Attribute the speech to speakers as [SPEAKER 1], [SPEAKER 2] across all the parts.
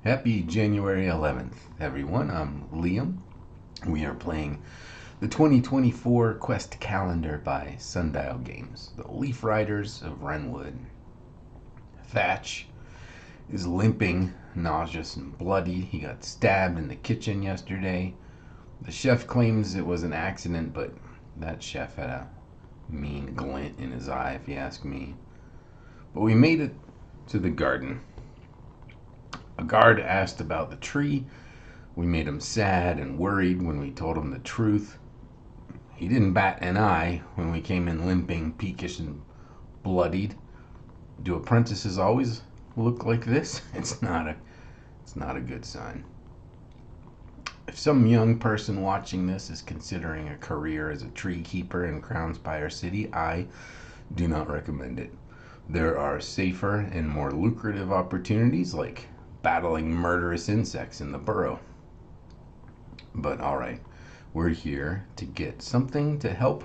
[SPEAKER 1] Happy January 11th, everyone. I'm Liam. We are playing the 2024 Quest Calendar by Sundial Games, the Leaf Riders of Wrenwood. Thatch is limping, nauseous, and bloody. He got stabbed in the kitchen yesterday. The chef claims it was an accident, but that chef had a mean glint in his eye, if you ask me. But we made it to the garden. A guard asked about the tree. We made him sad and worried when we told him the truth. He didn't bat an eye when we came in limping, peakish, and bloodied. Do apprentices always look like this? It's not a good sign. If some young person watching this is considering a career as a tree keeper in Crownspire City, I do not recommend it. There are safer and more lucrative opportunities like battling murderous insects in the burrow. But alright, we're here to get something to help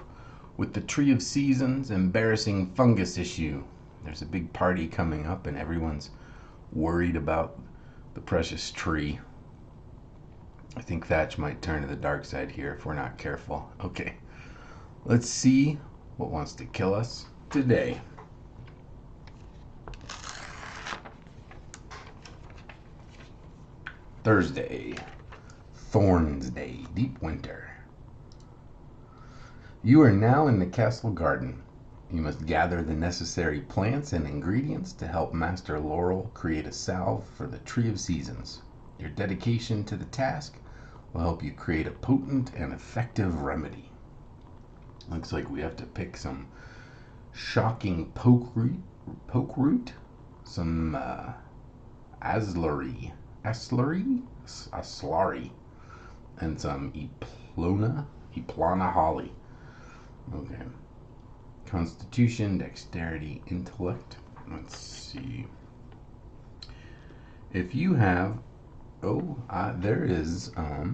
[SPEAKER 1] with the Tree of Seasons embarrassing fungus issue. There's a big party coming up and everyone's worried about the precious tree. I think Thatch might turn to the dark side here if we're not careful. Okay, let's see what wants to kill us today. Thursday, Thorns Day, deep winter. You are now in the castle garden. You must gather the necessary plants and ingredients to help Master Laurel create a salve for the Tree of Seasons. Your dedication to the task will help you create a potent and effective remedy. Looks like we have to pick some shocking poke root, some aslari, and some eplana holly. Okay. Constitution, dexterity, intellect. Let's see. If you have, there is a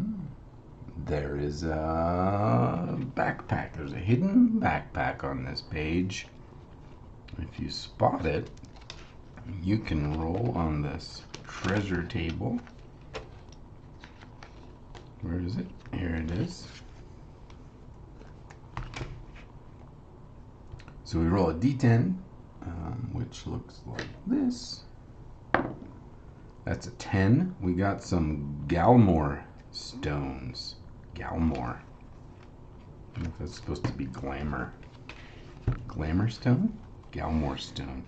[SPEAKER 1] backpack. There's a hidden backpack on this page. If you spot it, you can roll on this treasure table. Where is it? Here it is. So we roll a d10, which looks like this. That's a 10. We got some Galmor stones. Galmor. I don't know if that's supposed to be glamour. Glamour stone? Galmor stone.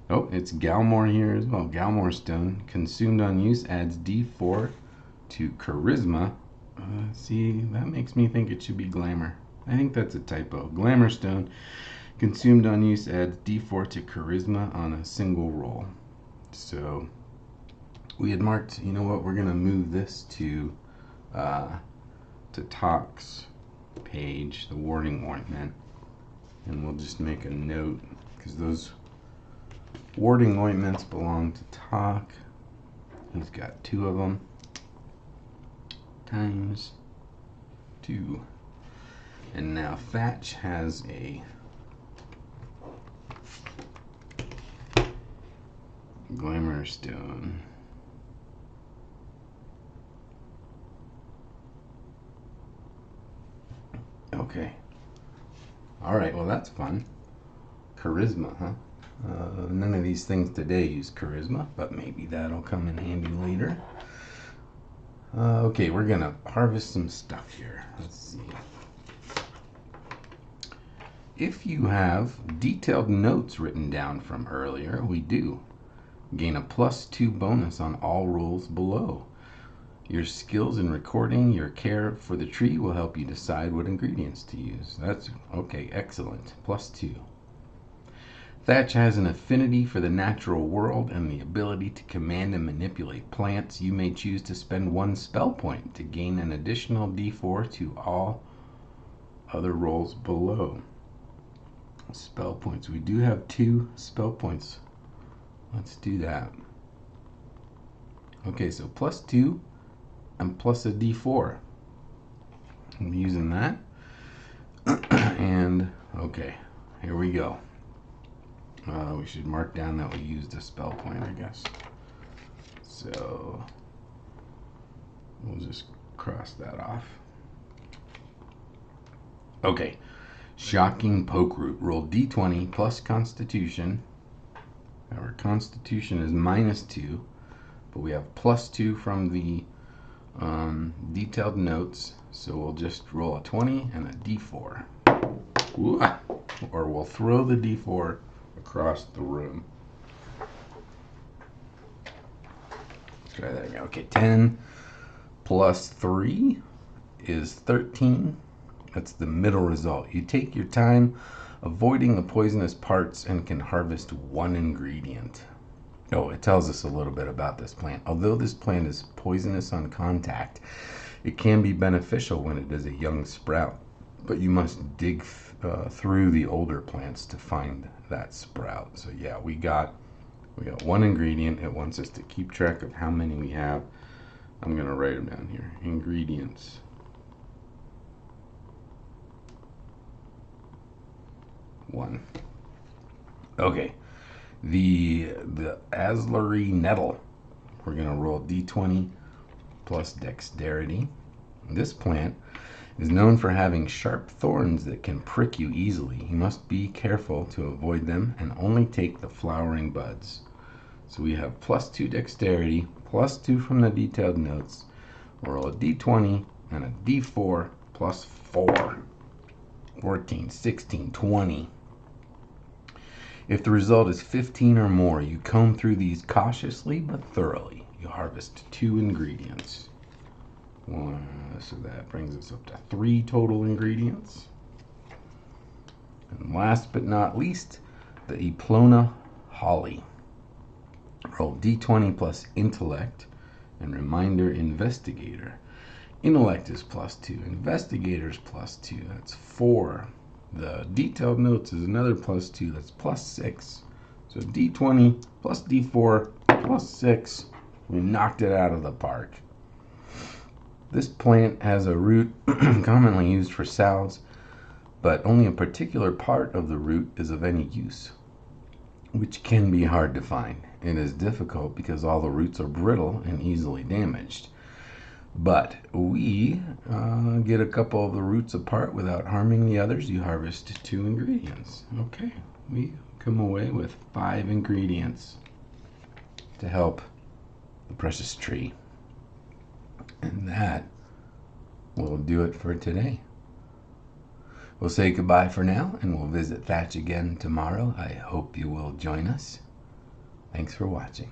[SPEAKER 1] Oh, it's Galmor here as well. Galmor stone. Consumed on use adds d4 to charisma. See, that makes me think it should be glamour. I think that's a typo. Glamour stone. Consumed on use adds d4 to charisma on a single roll. So we had marked, you know what, we're going to move this to Talk's page, the warding ointment. And we'll just make a note, because those warding ointments belong to Talk. He's got 2 of them. Times 2. And now Thatch has a glamour stone. Okay. Alright, well that's fun. Charisma, huh? None of these things today use charisma, but maybe that'll come in handy later. Okay, we're gonna harvest some stuff here. Let's see. If you have detailed notes written down from earlier, we do. Gain a +2 bonus on all rolls below. Your skills in recording your care for the tree will help you decide what ingredients to use. That's okay, excellent. +2. Thatch has an affinity for the natural world and the ability to command and manipulate plants. You may choose to spend 1 spell point to gain an additional d4 to all other rolls below. Spell points. We do have 2 spell points. Let's do that. Okay, so +2 and plus a d4. I'm using that. And okay, here we go. We should mark down that we used a spell point, I guess. So we'll just cross that off. Okay. Shocking poke root. Roll d20 plus constitution. Our constitution is -2, but we have +2 from the detailed notes. So we'll just roll a 20 and a d4. Ooh, or we'll throw the d4 across the room. Try that again. Okay, 10 plus 3 is 13. That's the middle result. You take your time avoiding the poisonous parts and can harvest 1 ingredient. Oh, it tells us a little bit about this plant. Although this plant is poisonous on contact, it can be beneficial when it is a young sprout. But you must dig through the older plants to find that sprout. So yeah, we got 1 ingredient. It wants us to keep track of how many we have. I'm going to write them down here. Ingredients. 1. Okay. The Aslery nettle. We're going to roll d20 plus dexterity. This plant is known for having sharp thorns that can prick you easily. You must be careful to avoid them and only take the flowering buds. So we have +2 dexterity, +2 from the detailed notes. We'll roll a d20 and a d4 plus 4. 14, 16, 20. If the result is 15 or more, you comb through these cautiously but thoroughly. You harvest 2 ingredients. So that brings us up to 3 total ingredients. And last but not least, the Eplona holly. Roll d20 plus intellect and reminder investigator. Intellect is +2, investigator is +2, that's 4. The detailed notes is another +2, that's +6. So d20 plus d4 plus 6, we knocked it out of the park. This plant has a root commonly used for salves, but only a particular part of the root is of any use, which can be hard to find. It is difficult because all the roots are brittle and easily damaged. But we get a couple of the roots apart without harming the others. You harvest 2 ingredients. Okay, we come away with 5 ingredients to help the precious tree. And that will do it for today. We'll say goodbye for now, and we'll visit Thatch again tomorrow. I hope you will join us. Thanks for watching.